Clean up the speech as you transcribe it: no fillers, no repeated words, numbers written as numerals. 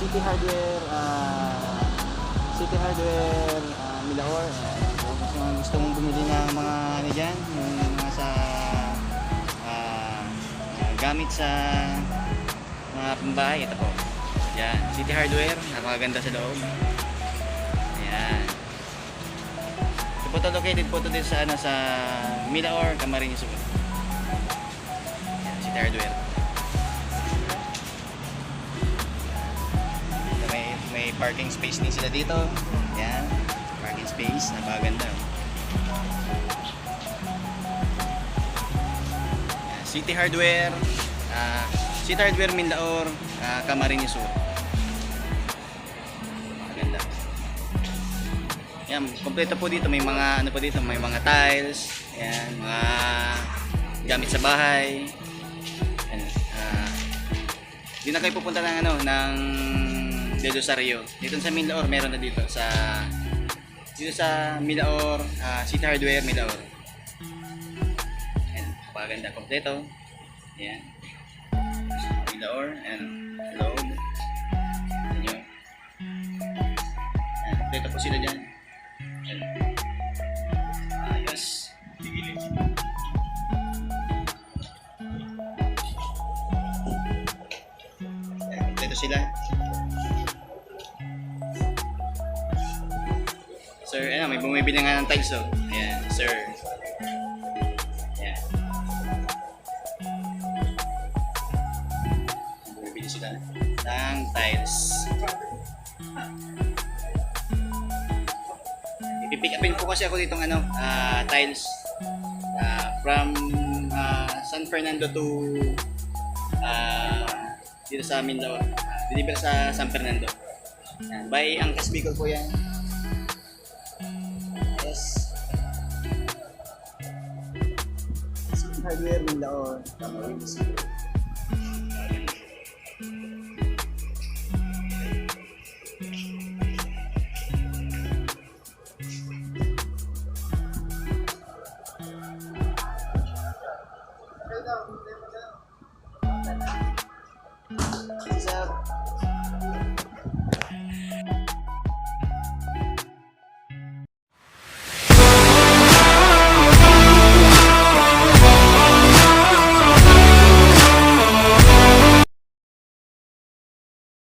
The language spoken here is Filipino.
City Hardware, City Hardware, Milaor. Kung gusto mong bumili ng mga ano dyan, yung mga sa gamit sa mga pambahay, ito po. Yan, City Hardware, napakaganda sa loob. Ayan. Ito po to, located po to din sa, ano, sa Milaor, Camarines Sur. Ayan, City Hardware. May parking space din sila dito. Ayan, parking space, napakaganda. Ayan, City Hardware, City Hardware Milaor, Camarines Sur. Maganda. Yan, kompleto po dito. May mga ano po dito, may mga tiles, ayan, mga gamit sa bahay. Ayan, di na kayo pupunta ng ano, ng Del Rosario. Dito sa Milaor meron na dito sa Milaor, City Hardware Milaor. Ayan, maganda, kompleto. Ayan. Milaor, and loob. Ayan. Ayan, kompleto po sila dyan. Ayan. Ayos. Ayan, kompleto sila. Sir, ano, may bumibili nga ng tiles, oh. Ayan, sir. Ayan. Bumibili sila ng tiles. Ipipick upin po kasi ako ditong ano, tiles from San Fernando to dito sa Mindanao. Deliver sa San Fernando. Ayan, by Angkas Bicol po yan. Hardware Milaor, Camarines Sur. What's up?